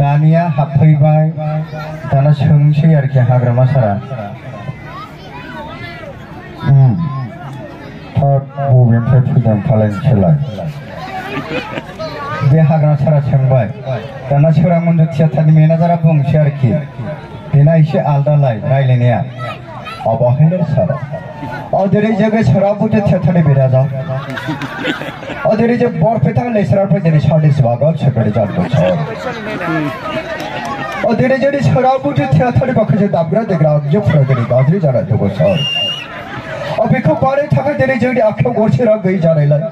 दानिया हाबफैबाय दाना सोंसै आरोखि हाग्रामा सारा बबेनिफ्राय फैदों फालायनोसैलाय बे हाग्रामा सारा सोंबाय दाना सोरां मन्जु थियाटारनि मेनेजारा बुंसै आरोखि बेना एसे आलदालाय रायलायनाया अबहेलर सर अदेरे जगह शराब बुझे थियाटारनि बेराजा अदेरे जे बरपेटा लेसरा पर जेने साडे स्वागत सेक्रेटारी जातो सर अदेरे जेने शराब बुझे थियाटारनि बाखसे दाबग्रा देग्रा जो फरागनि गाज्रि जाना दो सर अबेखौ बारे थाखाय जेने जोंनि आखायाव गरसेरा गैयै जानायलाय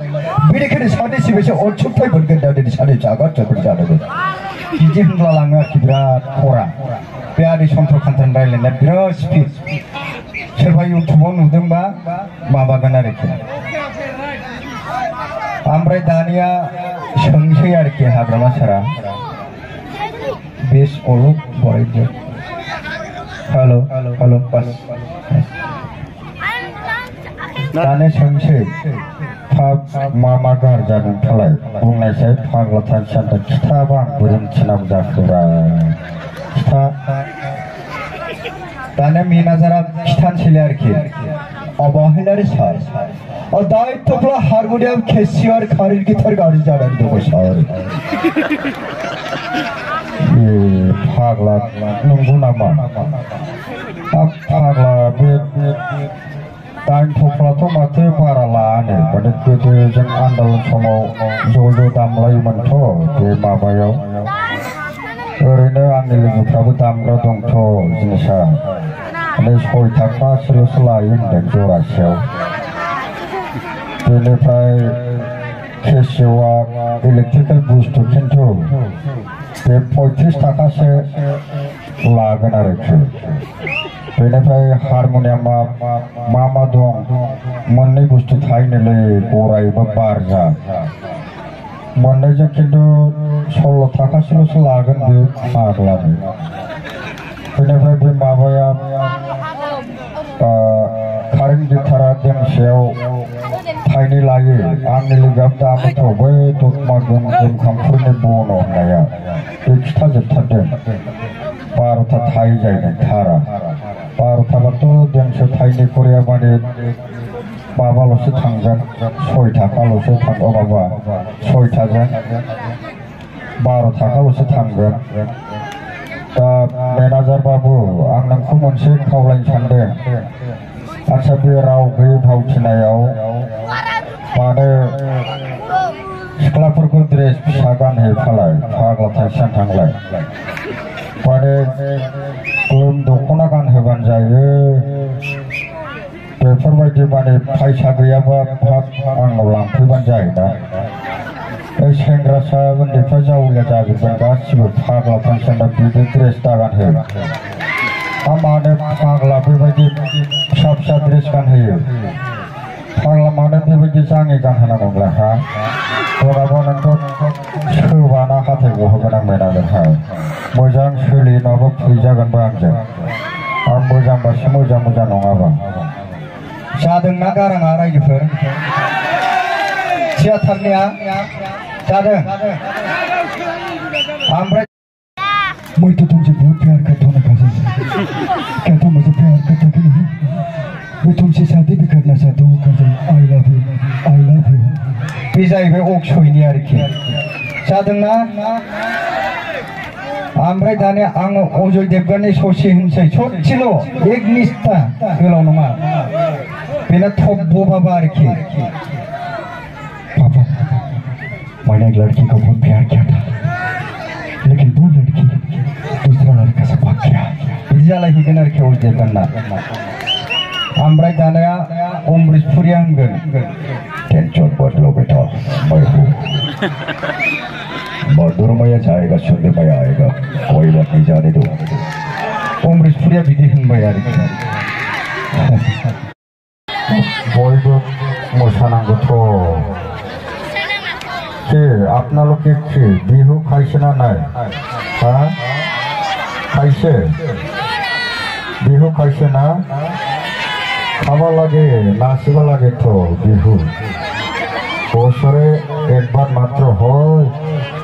बेनिखायनो साडे सिबेसे अनसुंथाइ मोनगोन दा दिनै साडे जागत सेक्रेटारी जादों बिदि होनब्ला लाङो आरोखि बिराद खरा बे आदै सन्त्रकान्तन रायलायनाया बिराद स्पिड सोरबा इउटुबाव नुदोंबा माबागोन आरोखि ओमफ्राय दानिया सोंसै आरोखि हाग्रामा सारा बेस अलक बरायदो हेलो हेलो पास दाने सोंसै मा गार जादों फालाय बुंनायसै फाग्ला थांसान्दा खिथाबा आं बोरोंथिनांगौ जाखोरा खिथा दाने मेनेजारा खिथानोसैलाय आरोखि अबहेलारि सार और दायित्वफ्रा हारमोनियाम केसियार खारिर गिटार गाज्रि जानानै दङ सार फाग्ला नंगौ नामा फाग्ला बे दायित्वफ्राथ' माथो बारा लायानो माने गोदो जों आन्दालन समाव ज' दामलायोमोनथ' बे माबायाव ओरैनो आंनि लोगोफ्राबो दामग्रा दंथ' जिनिसा माने 6 थाखासोल'सो लायो होनदों जरासेयाव बेनिफ्राय केसिय'आ इलेक्ट्रिकेल बुस्थु खिन्थु बे 35 थाखासो लागोन आरोखि बेनिफ्राय हारमोनियामा मा दं मोननै बुस्थु थायोनोलै गराय बा बारजा मोननैजों खिन्थु 16 थाखासोल'सो लागोन बे फाग्लानि बेनिफ्राय बे माबाया कारेन्ट गिटारा दोंसेयाव थाइनै लायो आंनि लोगोआबो दामोथ' बै दतमा गोमखांफोरनि बन' होननाया बे खिथाजोबथारदों 12था थाइ जाहैदों थारा 12थाबाथ' दोंसे थाइनै खरिया माने माबाल'सो थांगोन 6 थाखाल'सो थांगोन माबा 6थाजों 12 थाखाल'सो थांगोन दा मेनेजार बाबु आं नोंखौ मोनसे खावलायनो सानदों आच्छा बे राव गैयै फावथिनायाव मानो सिख्लाफोरखौ ड्रेस फिसा गानहोयो फालाय फाग्ला थांसिन थांलाय माने ग्लोम दख'ना गानहोबानो जायो बेफोरबायदि माने फैसा गैयाबा आंनाव लांफैबानो जायोना सेंग्रासा उन्दैफ्रा जावलिया जाजोबगोन गासिबो फाग्ला फांसनदा बिदि ड्रेस दागानहो मानो फाग्ला बेबायदि फिसा ड्रेस गानहोयो फाग्ला मानो बेबायदि जाङै गानहोनांगौब्ला हा गलाबा नोंथ' सोबाना हाथाय गहोगोन आं मेनेजार हा मोजां सोलियो नङाबा फैजागोनबो आंजों आं मोजांबासो मोजां नङाबा जादोंना गाराङा रायजोफोर थियाटारनिया जादों ओमफ्राय मैं तो तुमसे बहुत प्यार करता हूँ नकाशी क्या तुम मुझे प्यार करता कि नहीं मैं तुमसे शादी भी करना चाहता हूँ काजल आई लव यू बे जाहैबाय अक्षयनि आरोखि जादोंना ओमफ्राय दानिया आङो अजय देबगाननि ससे होनसै ससेल' एक निस्ता गोलाव नङा बेना थब्ब'बाबा आरोखि पापा मैंने एक लड़की को बहुत प्यार किया था लेकिन वो लड़की दूसरा लड़का से भाग गया बिदि जालायहैगोन आरोखि अजय देबगानना ओमफ्राय दानिया अमृत पुरिया होनगोन टेंशन मत लो बेटा मैं हूँ मधुर में जाएगा सुनने में आएगा कोई बात नहीं जाने दो अमृत पुरिया बिदि होनबाय आरोखि बयबो मोसानांगौथ' आपनालोके बिहु खाइसे ना नाय हाँ खाइसे बिहु खाइसे ना खावा लागे नाचिबा लागे तो बिहु बछरे एक बार मात्र हय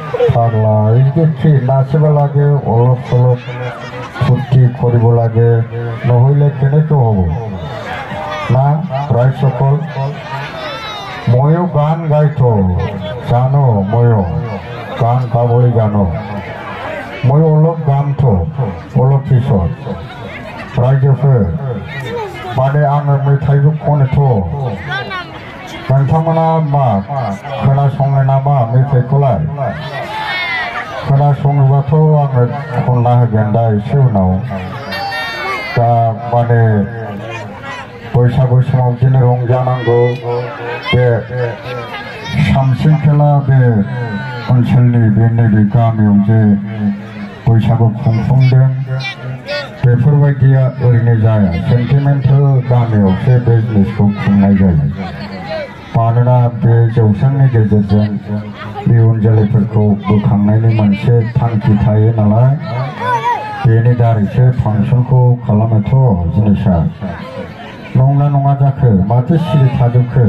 फाग्ला एखे नाचिब लागे अलप सलप फुर्ति करिब लागे नहले केनेके हब ना राय सकल मयो गान गाइथ जानो मयो गान गाबली जानो मयो अलप गानथ अलप पिছত रायजोफोर माने आङो मेथाइबो खनोथ नोंथांमोना मा खोनासंनो नामा मेथाइखौलाय खोनासङोबाथ आङो खनना होगोन दा एसे उनाव दा माने बैसागु समाव बिदिनो रंजानांगौ बे सामसिं खेला बे ओनसोलनि बे नैबे गामियाव जे बैसागु खुंफुंदों बेफोरबायदिया ओरैनो जाया सेन्टिमेन्टेल गामियावसो बे जिनिसखौ खुंनाय जायो मानोना बे जौसांनि गेजेरजों इयुन जोलैफोरखौ बोखांनायनि मोनसे थांखि थायो नालाय बेनि दारैसो फांसनखौ खालामोथ जिनिसा नंना नङा जाखो माथो सिरि थाजोबखो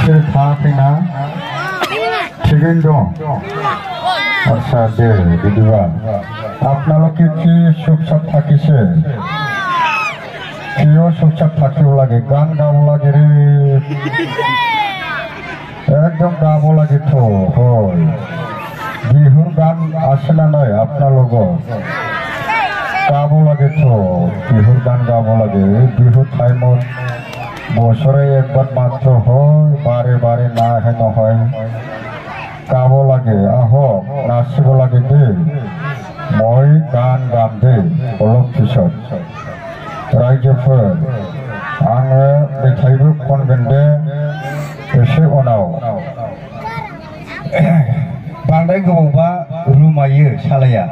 सिरि थायाखैना थिगैनो दं अच्छा दे बिदिबा आपनालोके कि चुपचाप थाकिसे कियो चुपचाप थाकिब लागे गान गाब लागे रे एकदम गाब लागे तो हय बिहुर गान आसेना नय आपनालोगो गाब लागे तो बिहुर गान गाब लागे बिहु टाइमत बछरे एकबार मात्र हय बारे बारे ना हेनो हय गाब लागे आह नाचिब लागे दे মই गान गाम दे अलप पिছত रायजोफोर आङो मेथाइबो खनगोन दे एसे उनाव बांद्राय गोबावबा रुमायो सालाया।